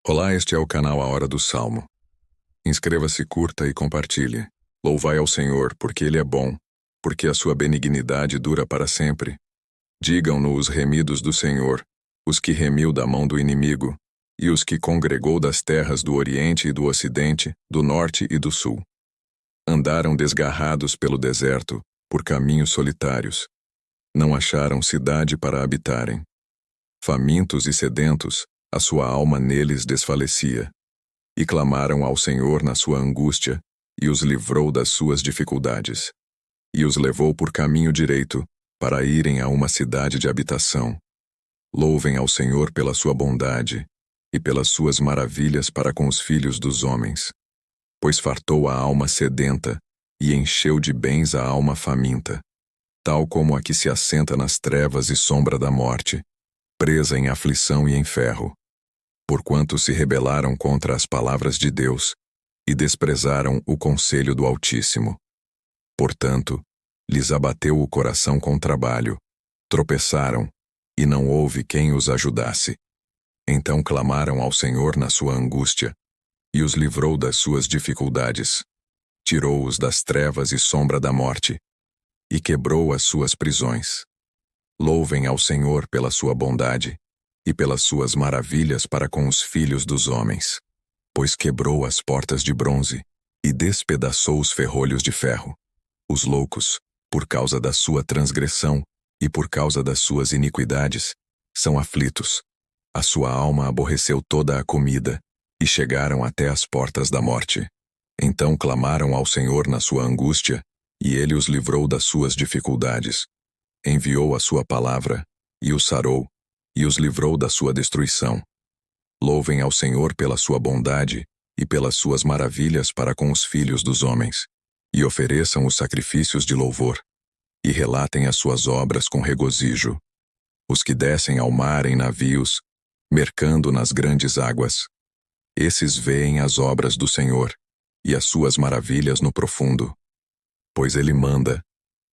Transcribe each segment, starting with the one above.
Olá, este é o canal A Hora do Salmo. Inscreva-se, curta e compartilhe. Louvai ao Senhor, porque Ele é bom, porque a sua benignidade dura para sempre. Digam-no os remidos do Senhor, os que remiu da mão do inimigo, e os que congregou das terras do Oriente e do Ocidente, do Norte e do Sul. Andaram desgarrados pelo deserto, por caminhos solitários. Não acharam cidade para habitarem. Famintos e sedentos, a sua alma neles desfalecia. E clamaram ao Senhor na sua angústia, e os livrou das suas dificuldades. E os levou por caminho direito, para irem a uma cidade de habitação. Louvem ao Senhor pela sua bondade, e pelas suas maravilhas para com os filhos dos homens. Pois fartou a alma sedenta, e encheu de bens a alma faminta, tal como a que se assenta nas trevas e sombra da morte, presa em aflição e em ferro. Porquanto se rebelaram contra as palavras de Deus, e desprezaram o conselho do Altíssimo. Portanto, lhes abateu o coração com trabalho, tropeçaram, e não houve quem os ajudasse. Então clamaram ao Senhor na sua angústia, e os livrou das suas dificuldades. Tirou-os das trevas e sombra da morte, e quebrou as suas prisões. Louvem ao Senhor pela sua bondade, e pelas suas maravilhas para com os filhos dos homens. Pois quebrou as portas de bronze, e despedaçou os ferrolhos de ferro. Os loucos, por causa da sua transgressão, e por causa das suas iniquidades, são aflitos. A sua alma aborreceu toda a comida, e chegaram até as portas da morte. Então clamaram ao Senhor na sua angústia, e ele os livrou das suas dificuldades. Enviou a sua palavra, e os sarou, e os livrou da sua destruição. Louvem ao Senhor pela sua bondade, e pelas suas maravilhas para com os filhos dos homens. E ofereçam os sacrifícios de louvor, e relatem as suas obras com regozijo. Os que descem ao mar em navios, mercando nas grandes águas. Esses veem as obras do Senhor, e as suas maravilhas no profundo. Pois ele manda,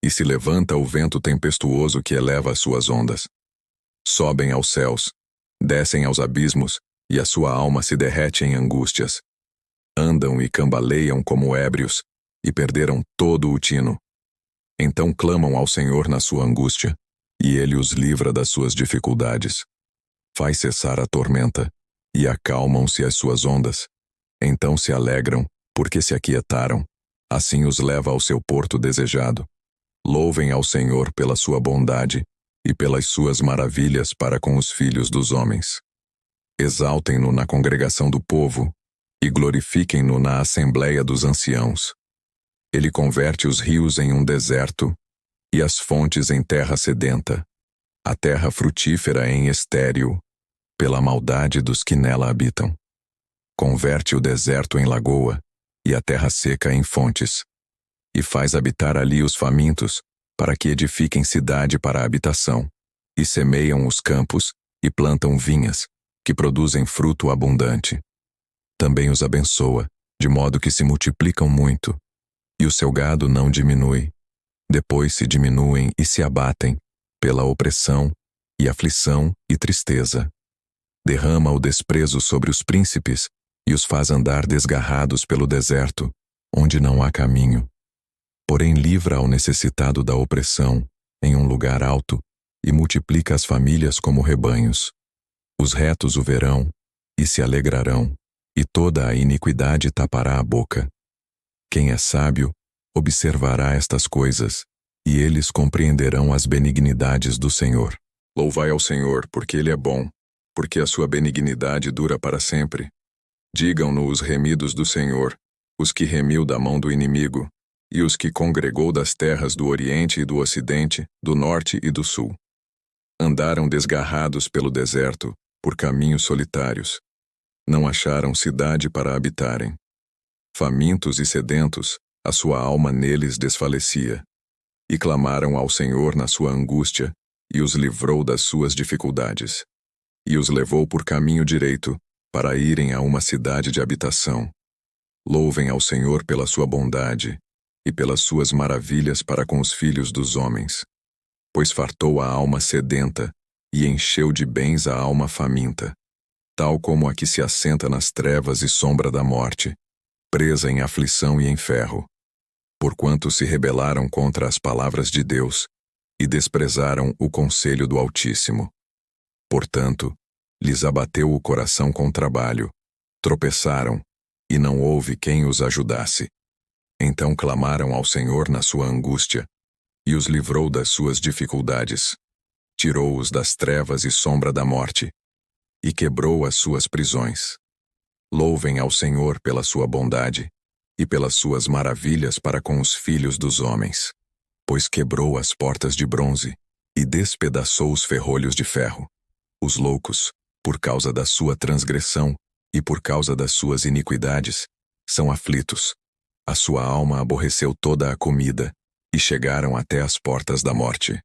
e se levanta o vento tempestuoso que eleva as suas ondas. Sobem aos céus, descem aos abismos, e a sua alma se derrete em angústias. Andam e cambaleiam como ébrios, e perderam todo o tino. Então clamam ao Senhor na sua angústia, e ele os livra das suas dificuldades. Faz cessar a tormenta, e acalmam-se as suas ondas. Então se alegram, porque se aquietaram. Assim os leva ao seu porto desejado. Louvem ao Senhor pela sua bondade, e pelas suas maravilhas para com os filhos dos homens. Exaltem-no na congregação do povo, e glorifiquem-no na assembleia dos anciãos. Ele converte os rios em um deserto, e as fontes em terra sedenta, a terra frutífera em estéril, pela maldade dos que nela habitam. Converte o deserto em lagoa, e a terra seca em fontes, e faz habitar ali os famintos, para que edifiquem cidade para a habitação, e semeiam os campos, e plantam vinhas, que produzem fruto abundante. Também os abençoa, de modo que se multiplicam muito, e o seu gado não diminui. Depois se diminuem e se abatem, pela opressão, e aflição e tristeza. Derrama o desprezo sobre os príncipes, e os faz andar desgarrados pelo deserto, onde não há caminho. Porém livra ao necessitado da opressão, em um lugar alto, e multiplica as famílias como rebanhos. Os retos o verão, e se alegrarão, e toda a iniquidade tapará a boca. Quem é sábio, observará estas coisas, e eles compreenderão as benignidades do Senhor. Louvai ao Senhor, porque Ele é bom, porque a sua benignidade dura para sempre. Digam-no os remidos do Senhor, os que remiu da mão do inimigo, e os que congregou das terras do Oriente e do Ocidente, do Norte e do Sul. Andaram desgarrados pelo deserto, por caminhos solitários. Não acharam cidade para habitarem. Famintos e sedentos, a sua alma neles desfalecia. E clamaram ao Senhor na sua angústia, e os livrou das suas dificuldades. E os levou por caminho direito, para irem a uma cidade de habitação. Louvem ao Senhor pela sua bondade, e pelas suas maravilhas para com os filhos dos homens. Pois fartou a alma sedenta, e encheu de bens a alma faminta, tal como a que se assenta nas trevas e sombra da morte, presa em aflição e em ferro. Porquanto se rebelaram contra as palavras de Deus e desprezaram o conselho do Altíssimo. Portanto, lhes abateu o coração com trabalho, tropeçaram, e não houve quem os ajudasse. Então clamaram ao Senhor na sua angústia, e os livrou das suas dificuldades. Tirou-os das trevas e sombra da morte, e quebrou as suas prisões. Louvem ao Senhor pela sua bondade, e pelas suas maravilhas para com os filhos dos homens. Pois quebrou as portas de bronze, e despedaçou os ferrolhos de ferro. Os loucos, por causa da sua transgressão, e por causa das suas iniquidades, são aflitos. A sua alma aborreceu toda a comida, e chegaram até as portas da morte.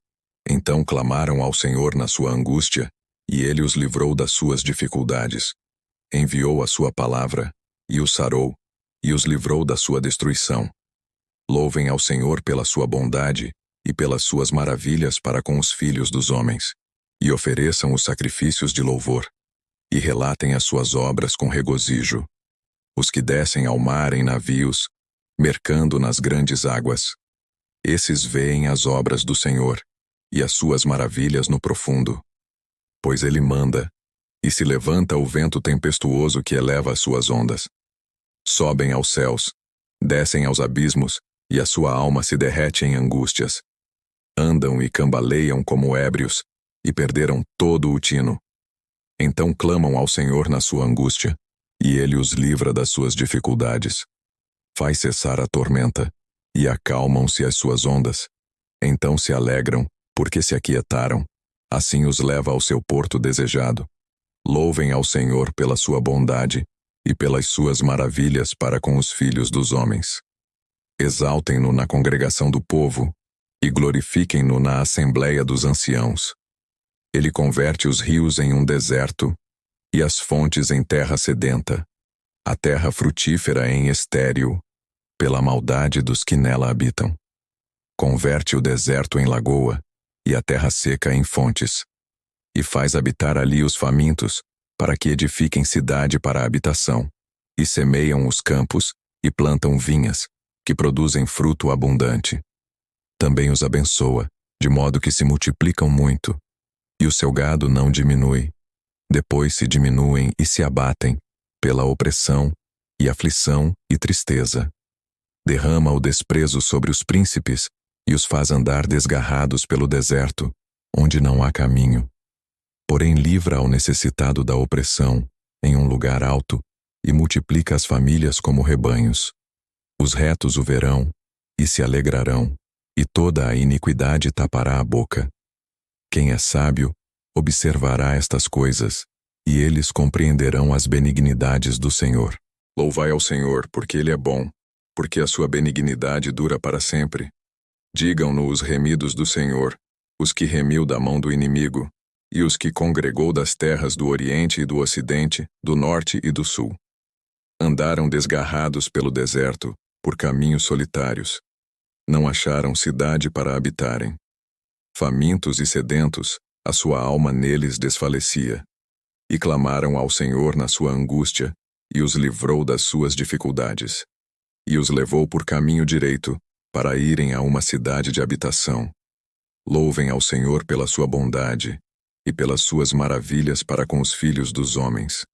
Então clamaram ao Senhor na sua angústia, e ele os livrou das suas dificuldades. Enviou a sua palavra, e os sarou, e os livrou da sua destruição. Louvem ao Senhor pela sua bondade, e pelas suas maravilhas para com os filhos dos homens, e ofereçam os sacrifícios de louvor, e relatem as suas obras com regozijo. Os que descem ao mar em navios, mercando nas grandes águas. Esses veem as obras do Senhor, e as suas maravilhas no profundo. Pois ele manda, e se levanta o vento tempestuoso que eleva as suas ondas. Sobem aos céus, descem aos abismos, e a sua alma se derrete em angústias. Andam e cambaleiam como ébrios, e perderam todo o tino. Então clamam ao Senhor na sua angústia, e ele os livra das suas dificuldades. Faz cessar a tormenta, e acalmam-se as suas ondas. Então se alegram, porque se aquietaram. Assim os leva ao seu porto desejado. Louvem ao Senhor pela sua bondade, e pelas suas maravilhas para com os filhos dos homens. Exaltem-no na congregação do povo, e glorifiquem-no na assembleia dos anciãos. Ele converte os rios em um deserto, e as fontes em terra sedenta, a terra frutífera em estéril, pela maldade dos que nela habitam. Converte o deserto em lagoa, e a terra seca em fontes, e faz habitar ali os famintos, para que edifiquem cidade para a habitação, e semeiam os campos, e plantam vinhas, que produzem fruto abundante. Também os abençoa, de modo que se multiplicam muito, e o seu gado não diminui. Depois se diminuem e se abatem, pela opressão, e aflição e tristeza. Derrama o desprezo sobre os príncipes, e os faz andar desgarrados pelo deserto, onde não há caminho. Porém livra ao necessitado da opressão, em um lugar alto, e multiplica as famílias como rebanhos. Os retos o verão, e se alegrarão, e toda a iniquidade tapará a boca. Quem é sábio, observará estas coisas, e eles compreenderão as benignidades do Senhor. Louvai ao Senhor, porque ele é bom, porque a sua benignidade dura para sempre. Digam-no os remidos do Senhor, os que remiu da mão do inimigo, e os que congregou das terras do Oriente e do Ocidente, do Norte e do Sul. Andaram desgarrados pelo deserto, por caminhos solitários. Não acharam cidade para habitarem. Famintos e sedentos, a sua alma neles desfalecia. E clamaram ao Senhor na sua angústia, e os livrou das suas dificuldades. E os levou por caminho direito, para irem a uma cidade de habitação. Louvem ao Senhor pela sua bondade, e pelas suas maravilhas para com os filhos dos homens.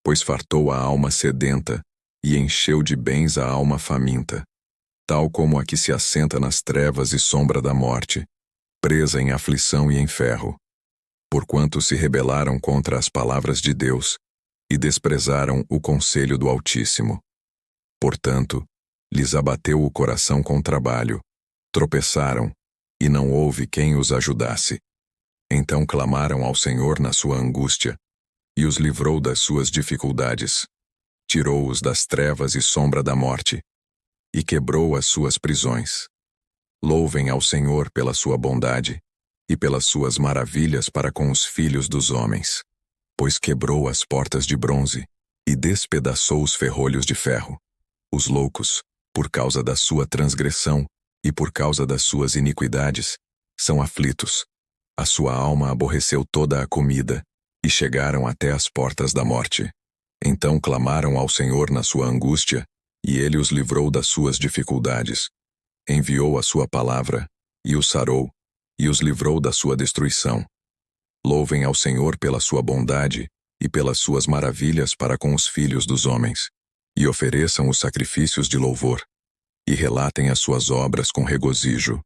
Pois fartou a alma sedenta, e encheu de bens a alma faminta, tal como a que se assenta nas trevas e sombra da morte, presa em aflição e em ferro. Porquanto se rebelaram contra as palavras de Deus, e desprezaram o conselho do Altíssimo. Portanto, lhes abateu o coração com trabalho, tropeçaram, e não houve quem os ajudasse. Então clamaram ao Senhor na sua angústia, e os livrou das suas dificuldades. Tirou-os das trevas e sombra da morte, e quebrou as suas prisões. Louvem ao Senhor pela sua bondade, e pelas suas maravilhas para com os filhos dos homens. Pois quebrou as portas de bronze, e despedaçou os ferrolhos de ferro. Os loucos, por causa da sua transgressão, e por causa das suas iniquidades, são aflitos. A sua alma aborreceu toda a comida, e chegaram até as portas da morte. Então clamaram ao Senhor na sua angústia, e ele os livrou das suas dificuldades. Enviou a sua palavra, e os sarou, e os livrou da sua destruição. Louvem ao Senhor pela sua bondade, e pelas suas maravilhas para com os filhos dos homens, e ofereçam os sacrifícios de louvor, e relatem as suas obras com regozijo.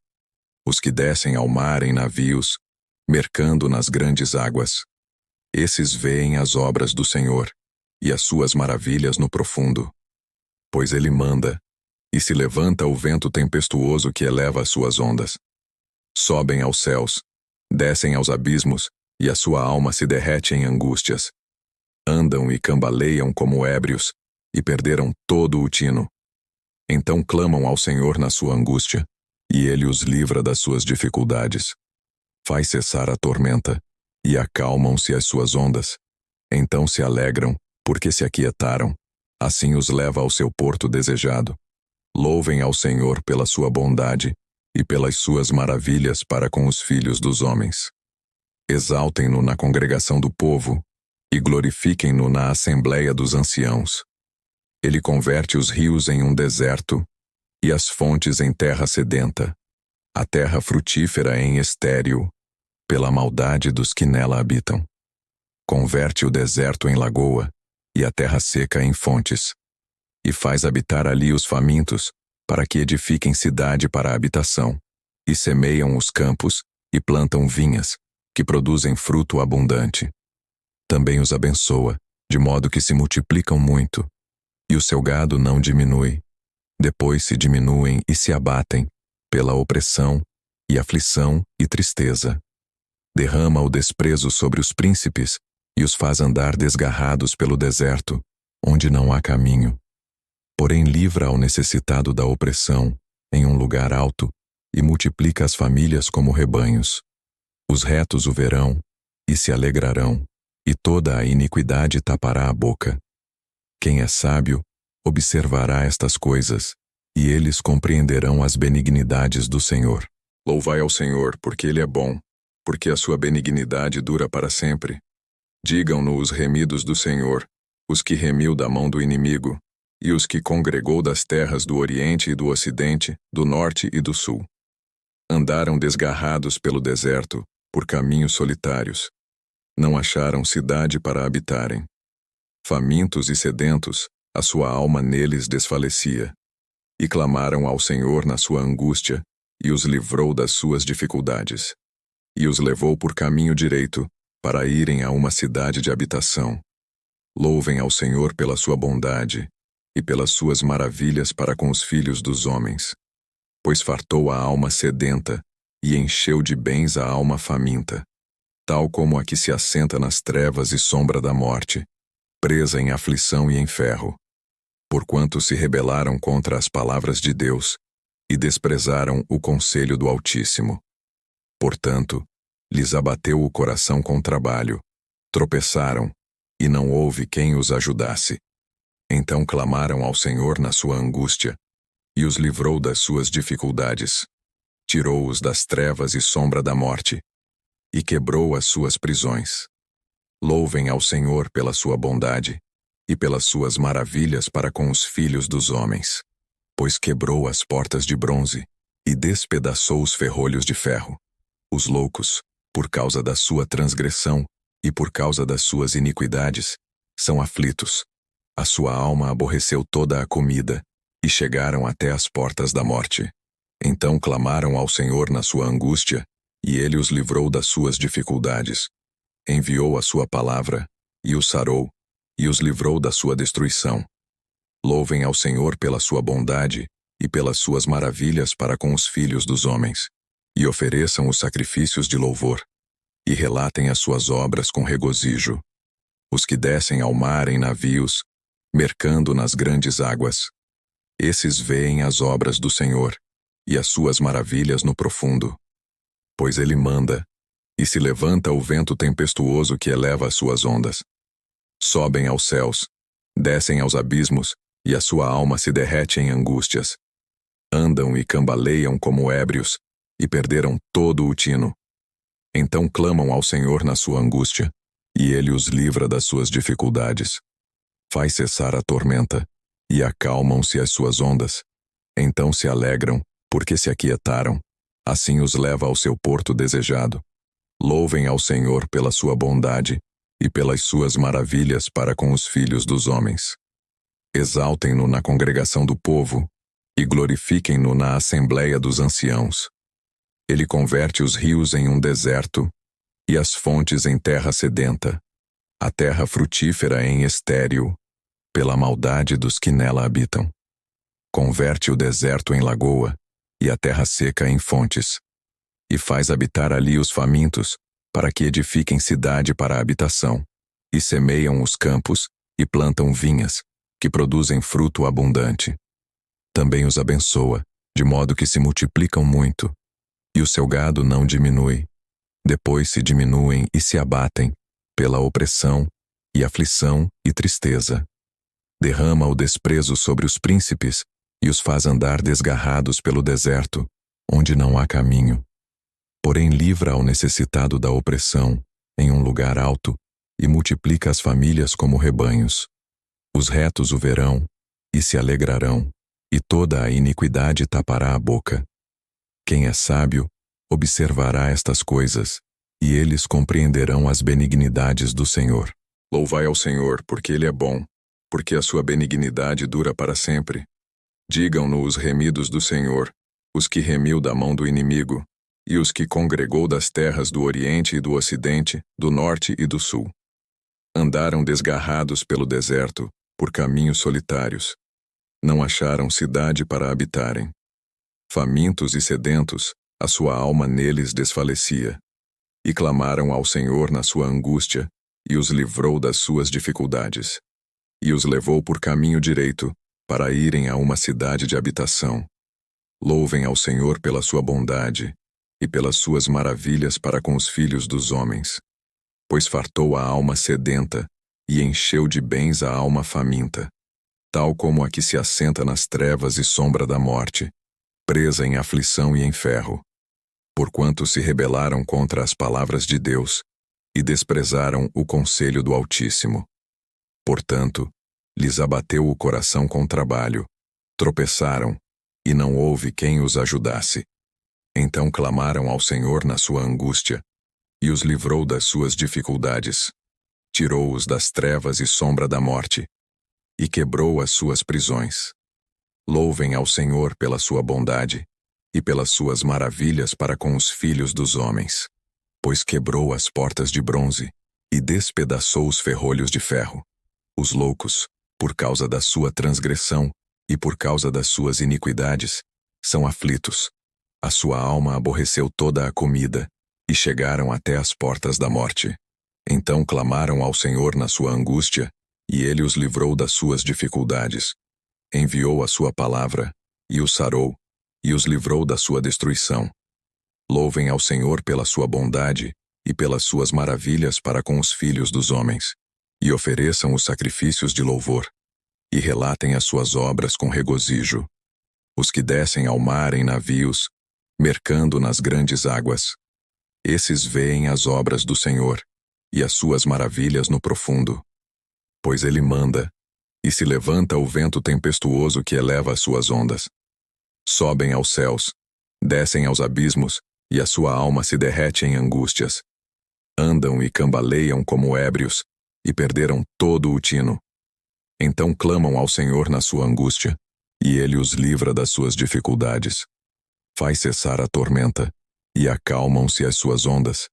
Os que descem ao mar em navios, mercando nas grandes águas. Esses veem as obras do Senhor, e as suas maravilhas no profundo. Pois ele manda, e se levanta o vento tempestuoso que eleva as suas ondas. Sobem aos céus, descem aos abismos, e a sua alma se derrete em angústias. Andam e cambaleiam como ébrios, e perderam todo o tino. Então clamam ao Senhor na sua angústia, e ele os livra das suas dificuldades. Faz cessar a tormenta, e acalmam-se as suas ondas. Então se alegram, porque se aquietaram. Assim os leva ao seu porto desejado. Louvem ao Senhor pela sua bondade, e pelas suas maravilhas para com os filhos dos homens. Exaltem-no na congregação do povo, e glorifiquem-no na assembleia dos anciãos. Ele converte os rios em um deserto, e as fontes em terra sedenta, a terra frutífera em estéril, pela maldade dos que nela habitam. Converte o deserto em lagoa, e a terra seca em fontes, e faz habitar ali os famintos, para que edifiquem cidade para a habitação, e semeiam os campos, e plantam vinhas, que produzem fruto abundante. Também os abençoa, de modo que se multiplicam muito, e o seu gado não diminui. Depois se diminuem e se abatem, pela opressão, e aflição e tristeza. Derrama o desprezo sobre os príncipes, e os faz andar desgarrados pelo deserto, onde não há caminho. Porém livra ao necessitado da opressão, em um lugar alto, e multiplica as famílias como rebanhos. Os retos o verão, e se alegrarão, e toda a iniquidade tapará a boca. Quem é sábio, observará estas coisas, e eles compreenderão as benignidades do Senhor. Louvai ao Senhor, porque Ele é bom, porque a sua benignidade dura para sempre. Digam-no os remidos do Senhor, os que remiu da mão do inimigo, e os que congregou das terras do Oriente e do Ocidente, do Norte e do Sul. Andaram desgarrados pelo deserto, por caminhos solitários. Não acharam cidade para habitarem. Famintos e sedentos, a sua alma neles desfalecia. E clamaram ao Senhor na sua angústia, e os livrou das suas dificuldades. E os levou por caminho direito, para irem a uma cidade de habitação. Louvem ao Senhor pela sua bondade, e pelas suas maravilhas para com os filhos dos homens. Pois fartou a alma sedenta, e encheu de bens a alma faminta, tal como a que se assenta nas trevas e sombra da morte, presa em aflição e em ferro. Porquanto se rebelaram contra as palavras de Deus, e desprezaram o conselho do Altíssimo. Portanto, lhes abateu o coração com trabalho, tropeçaram, e não houve quem os ajudasse. Então clamaram ao Senhor na sua angústia, e os livrou das suas dificuldades. Tirou-os das trevas e sombra da morte, e quebrou as suas prisões. Louvem ao Senhor pela sua bondade, e pelas suas maravilhas para com os filhos dos homens. Pois quebrou as portas de bronze, e despedaçou os ferrolhos de ferro. Os loucos, por causa da sua transgressão, e por causa das suas iniquidades, são aflitos. A sua alma aborreceu toda a comida, e chegaram até as portas da morte. Então clamaram ao Senhor na sua angústia, e ele os livrou das suas dificuldades. Enviou a sua palavra, e os sarou, e os livrou da sua destruição. Louvem ao Senhor pela sua bondade, e pelas suas maravilhas para com os filhos dos homens, e ofereçam os sacrifícios de louvor, e relatem as suas obras com regozijo. Os que descem ao mar em navios, mercando nas grandes águas. Esses veem as obras do Senhor, e as suas maravilhas no profundo. Pois ele manda, e se levanta o vento tempestuoso que eleva as suas ondas. Sobem aos céus, descem aos abismos, e a sua alma se derrete em angústias. Andam e cambaleiam como ébrios, e perderam todo o tino. Então clamam ao Senhor na sua angústia, e ele os livra das suas dificuldades. Faz cessar a tormenta, e acalmam-se as suas ondas. Então se alegram, porque se aquietaram. Assim os leva ao seu porto desejado. Louvem ao Senhor pela sua bondade e pelas suas maravilhas para com os filhos dos homens. Exaltem-no na congregação do povo e glorifiquem-no na assembleia dos anciãos. Ele converte os rios em um deserto e as fontes em terra sedenta, a terra frutífera em estéril, pela maldade dos que nela habitam. Converte o deserto em lagoa e a terra seca em fontes, e faz habitar ali os famintos, para que edifiquem cidade para a habitação, e semeiam os campos e plantam vinhas, que produzem fruto abundante. Também os abençoa, de modo que se multiplicam muito, e o seu gado não diminui. Depois se diminuem e se abatem, pela opressão, e aflição e tristeza. Derrama o desprezo sobre os príncipes, e os faz andar desgarrados pelo deserto, onde não há caminho. Porém livra ao necessitado da opressão, em um lugar alto, e multiplica as famílias como rebanhos. Os retos o verão, e se alegrarão, e toda a iniquidade tapará a boca. Quem é sábio, observará estas coisas, e eles compreenderão as benignidades do Senhor. Louvai ao Senhor, porque Ele é bom, porque a sua benignidade dura para sempre. Digam-no os remidos do Senhor, os que remiu da mão do inimigo, e os que congregou das terras do Oriente e do Ocidente, do Norte e do Sul. Andaram desgarrados pelo deserto, por caminhos solitários. Não acharam cidade para habitarem. Famintos e sedentos, a sua alma neles desfalecia. E clamaram ao Senhor na sua angústia, e os livrou das suas dificuldades. E os levou por caminho direito, para irem a uma cidade de habitação. Louvem ao Senhor pela sua bondade, e pelas suas maravilhas para com os filhos dos homens. Pois fartou a alma sedenta, e encheu de bens a alma faminta, tal como a que se assenta nas trevas e sombra da morte, presa em aflição e em ferro. Porquanto se rebelaram contra as palavras de Deus, e desprezaram o conselho do Altíssimo. Portanto, lhes abateu o coração com trabalho, tropeçaram, e não houve quem os ajudasse. Então clamaram ao Senhor na sua angústia, e os livrou das suas dificuldades. Tirou-os das trevas e sombra da morte, e quebrou as suas prisões. Louvem ao Senhor pela sua bondade, e pelas suas maravilhas para com os filhos dos homens. Pois quebrou as portas de bronze, e despedaçou os ferrolhos de ferro. Os loucos, por causa da sua transgressão, e por causa das suas iniquidades, são aflitos. A sua alma aborreceu toda a comida, e chegaram até as portas da morte. Então clamaram ao Senhor na sua angústia, e ele os livrou das suas dificuldades. Enviou a sua palavra, e os sarou, e os livrou da sua destruição. Louvem ao Senhor pela sua bondade, e pelas suas maravilhas para com os filhos dos homens, e ofereçam os sacrifícios de louvor, e relatem as suas obras com regozijo. Os que descem ao mar em navios, mercando nas grandes águas. Esses veem as obras do Senhor, e as suas maravilhas no profundo. Pois ele manda, e se levanta o vento tempestuoso que eleva as suas ondas. Sobem aos céus, descem aos abismos, e a sua alma se derrete em angústias. Andam e cambaleiam como ébrios, e perderam todo o tino. Então clamam ao Senhor na sua angústia, e ele os livra das suas dificuldades. Faz cessar a tormenta, e acalmam-se as suas ondas.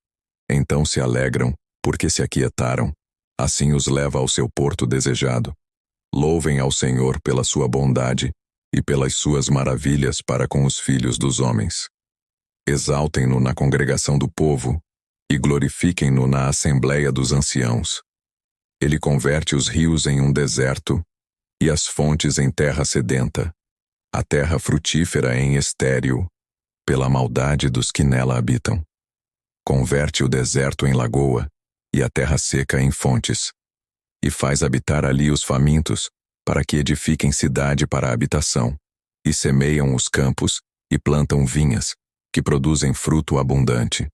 Então se alegram, porque se aquietaram. Assim os leva ao seu porto desejado. Louvem ao Senhor pela sua bondade, e pelas suas maravilhas para com os filhos dos homens. Exaltem-no na congregação do povo, e glorifiquem-no na assembleia dos anciãos. Ele converte os rios em um deserto, e as fontes em terra sedenta, a terra frutífera em estéril, pela maldade dos que nela habitam. Converte o deserto em lagoa, e a terra seca em fontes, e faz habitar ali os famintos, para que edifiquem cidade para a habitação, e semeiam os campos, e plantam vinhas, que produzem fruto abundante.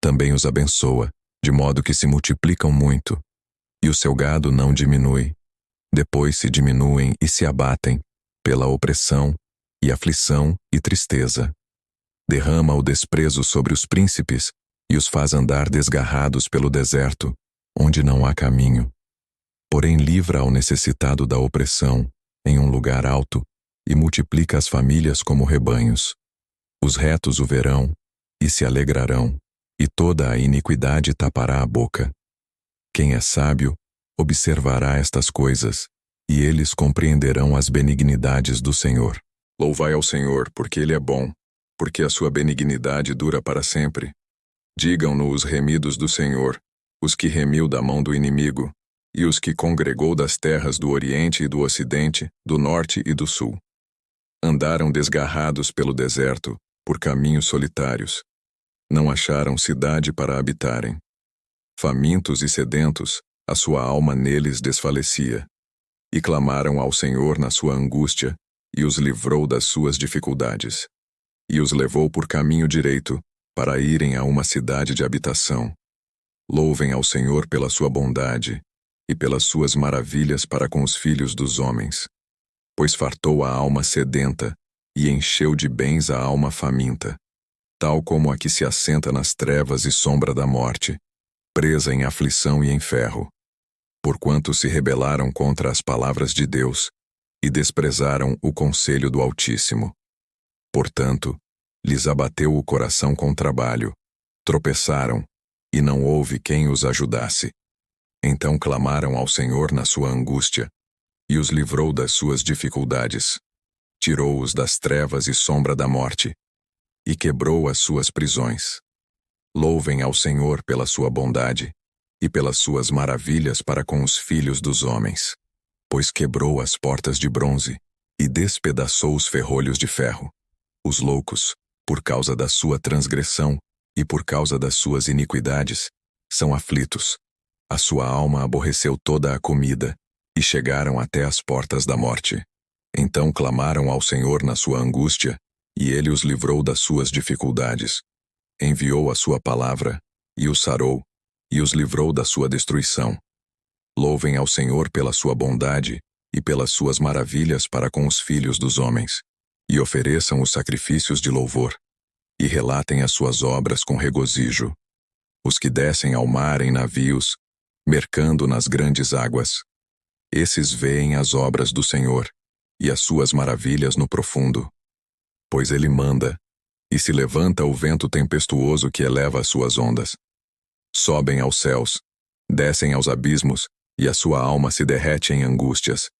Também os abençoa, de modo que se multiplicam muito, e o seu gado não diminui. Depois se diminuem e se abatem, pela opressão, e aflição e tristeza. Derrama o desprezo sobre os príncipes, e os faz andar desgarrados pelo deserto, onde não há caminho. Porém livra ao necessitado da opressão, em um lugar alto, e multiplica as famílias como rebanhos. Os retos o verão, e se alegrarão, e toda a iniquidade tapará a boca. Quem é sábio, observará estas coisas, e eles compreenderão as benignidades do Senhor. Louvai ao Senhor, porque Ele é bom, porque a sua benignidade dura para sempre. Digam-no os remidos do Senhor, os que remiu da mão do inimigo, e os que congregou das terras do Oriente e do Ocidente, do Norte e do Sul. Andaram desgarrados pelo deserto, por caminhos solitários. Não acharam cidade para habitarem. Famintos e sedentos, a sua alma neles desfalecia. E clamaram ao Senhor na sua angústia, e os livrou das suas dificuldades. E os levou por caminho direito, para irem a uma cidade de habitação. Louvem ao Senhor pela sua bondade, e pelas suas maravilhas para com os filhos dos homens. Pois fartou a alma sedenta, e encheu de bens a alma faminta, tal como a que se assenta nas trevas e sombra da morte, presa em aflição e em ferro. Porquanto se rebelaram contra as palavras de Deus, e desprezaram o conselho do Altíssimo. Portanto, lhes abateu o coração com trabalho, tropeçaram, e não houve quem os ajudasse. Então clamaram ao Senhor na sua angústia, e os livrou das suas dificuldades. Tirou-os das trevas e sombra da morte, e quebrou as suas prisões. Louvem ao Senhor pela sua bondade, e pelas suas maravilhas para com os filhos dos homens. Pois quebrou as portas de bronze, e despedaçou os ferrolhos de ferro. Os loucos, por causa da sua transgressão, e por causa das suas iniquidades, são aflitos. A sua alma aborreceu toda a comida, e chegaram até as portas da morte. Então clamaram ao Senhor na sua angústia, e Ele os livrou das suas dificuldades. Enviou a sua palavra, e os sarou, e os livrou da sua destruição. Louvem ao Senhor pela sua bondade, e pelas suas maravilhas para com os filhos dos homens, e ofereçam os sacrifícios de louvor, e relatem as suas obras com regozijo. Os que descem ao mar em navios, mercando nas grandes águas. Esses veem as obras do Senhor, e as suas maravilhas no profundo. Pois Ele manda, e se levanta o vento tempestuoso que eleva as suas ondas. Sobem aos céus, descem aos abismos, e a sua alma se derrete em angústias.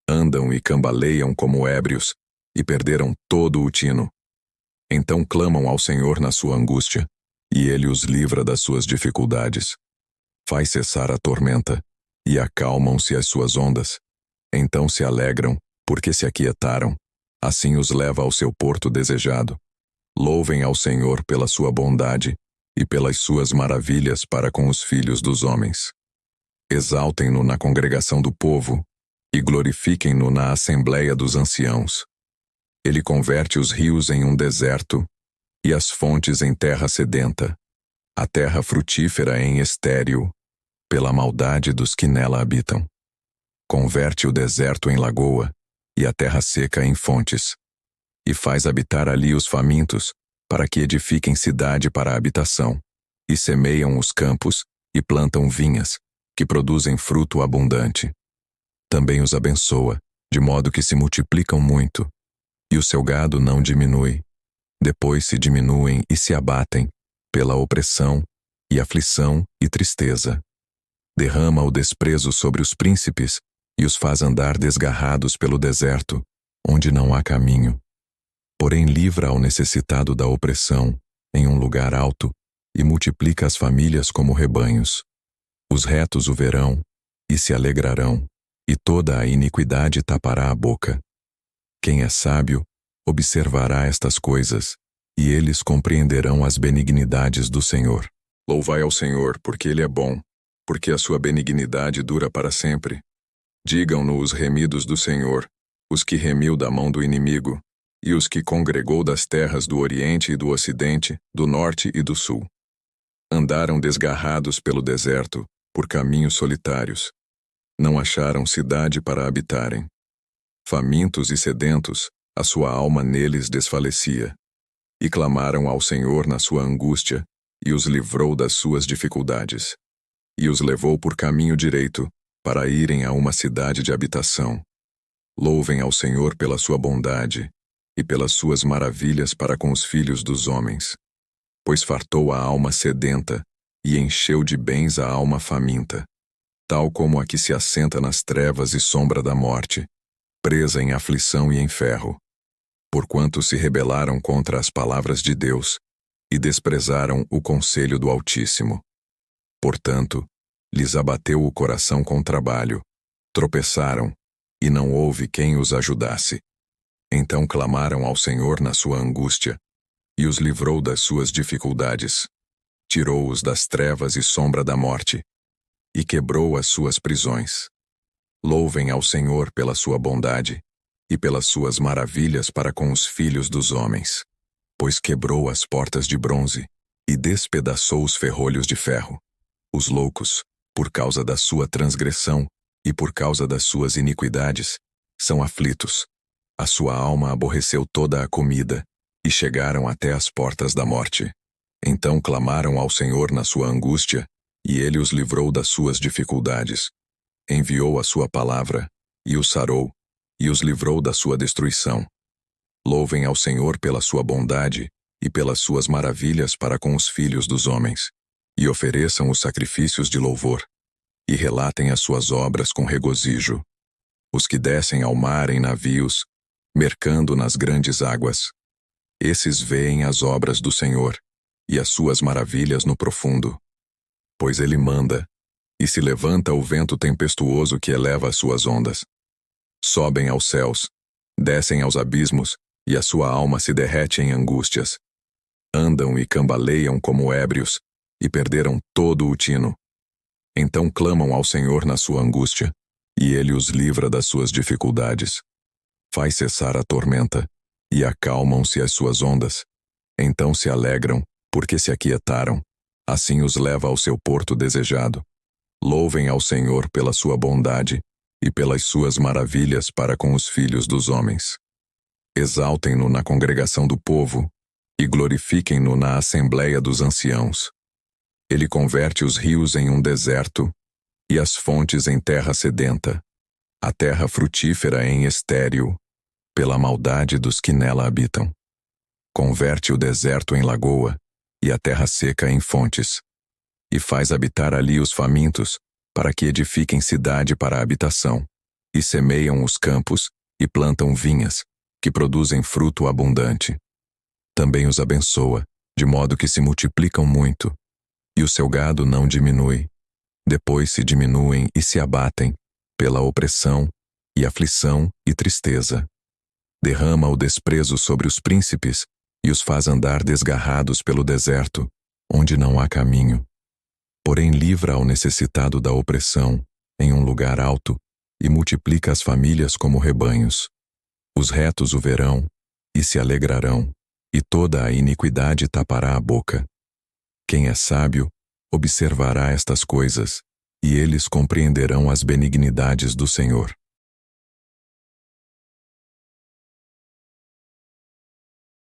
Andam e cambaleiam como ébrios, e perderam todo o tino. Então clamam ao Senhor na sua angústia, e Ele os livra das suas dificuldades. Faz cessar a tormenta, e acalmam-se as suas ondas. Então se alegram, porque se aquietaram. Assim os leva ao seu porto desejado. Louvem ao Senhor pela sua bondade, e pelas suas maravilhas para com os filhos dos homens. Exaltem-no na congregação do povo, e glorifiquem-no na assembleia dos anciãos. Ele converte os rios em um deserto, e as fontes em terra sedenta, a terra frutífera em estéril, pela maldade dos que nela habitam. Converte o deserto em lagoa, e a terra seca em fontes, e faz habitar ali os famintos, para que edifiquem cidade para a habitação, e semeiam os campos, e plantam vinhas, que produzem fruto abundante. Também os abençoa, de modo que se multiplicam muito, e o seu gado não diminui. Depois se diminuem e se abatem, pela opressão, e aflição e tristeza. Derrama o desprezo sobre os príncipes, e os faz andar desgarrados pelo deserto, onde não há caminho. Porém livra ao necessitado da opressão, em um lugar alto, e multiplica as famílias como rebanhos. Os retos o verão, e se alegrarão, e toda a iniquidade tapará a boca. Quem é sábio, observará estas coisas, e eles compreenderão as benignidades do Senhor. Louvai ao Senhor, porque Ele é bom, porque a sua benignidade dura para sempre. Digam-no os remidos do Senhor, os que remiu da mão do inimigo, e os que congregou das terras do Oriente e do Ocidente, do Norte e do Sul. Andaram desgarrados pelo deserto, por caminhos solitários. Não acharam cidade para habitarem. Famintos e sedentos, a sua alma neles desfalecia. E clamaram ao Senhor na sua angústia, e os livrou das suas dificuldades. E os levou por caminho direito, para irem a uma cidade de habitação. Louvem ao Senhor pela sua bondade, e pelas suas maravilhas para com os filhos dos homens. Pois fartou a alma sedenta, e encheu de bens a alma faminta, tal como a que se assenta nas trevas e sombra da morte, presa em aflição e em ferro. Porquanto se rebelaram contra as palavras de Deus, e desprezaram o conselho do Altíssimo. Portanto, lhes abateu o coração com trabalho, tropeçaram, e não houve quem os ajudasse. Então clamaram ao Senhor na sua angústia, e os livrou das suas dificuldades. Tirou-os das trevas e sombra da morte, e quebrou as suas prisões. Louvem ao Senhor pela sua bondade, e pelas suas maravilhas para com os filhos dos homens. Pois quebrou as portas de bronze, e despedaçou os ferrolhos de ferro. Os loucos, por causa da sua transgressão, e por causa das suas iniquidades, são aflitos. A sua alma aborreceu toda a comida, e chegaram até as portas da morte. Então clamaram ao Senhor na sua angústia, e ele os livrou das suas dificuldades. Enviou a sua palavra, e os sarou, e os livrou da sua destruição. Louvem ao Senhor pela sua bondade, e pelas suas maravilhas para com os filhos dos homens, e ofereçam os sacrifícios de louvor, e relatem as suas obras com regozijo. Os que descem ao mar em navios, mercando nas grandes águas. Esses veem as obras do Senhor, e as suas maravilhas no profundo. Pois ele manda, e se levanta o vento tempestuoso que eleva as suas ondas. Sobem aos céus, descem aos abismos, e a sua alma se derrete em angústias. Andam e cambaleiam como ébrios, e perderam todo o tino. Então clamam ao Senhor na sua angústia, e ele os livra das suas dificuldades. Faz cessar a tormenta, e acalmam-se as suas ondas. Então se alegram, porque se aquietaram. Assim os leva ao seu porto desejado. Louvem ao Senhor pela sua bondade, e pelas suas maravilhas para com os filhos dos homens. Exaltem-no na congregação do povo, e glorifiquem-no na assembleia dos anciãos. Ele converte os rios em um deserto, e as fontes em terra sedenta, a terra frutífera em estéril, pela maldade dos que nela habitam. Converte o deserto em lagoa, e a terra seca em fontes, e faz habitar ali os famintos, para que edifiquem cidade para a habitação, e semeiam os campos, e plantam vinhas, que produzem fruto abundante. Também os abençoa, de modo que se multiplicam muito, e o seu gado não diminui. Depois se diminuem e se abatem, pela opressão, e aflição e tristeza. Derrama o desprezo sobre os príncipes, e os faz andar desgarrados pelo deserto, onde não há caminho. Porém livra ao necessitado da opressão, em um lugar alto, e multiplica as famílias como rebanhos. Os retos o verão, e se alegrarão, e toda a iniquidade tapará a boca. Quem é sábio, observará estas coisas, e eles compreenderão as benignidades do Senhor.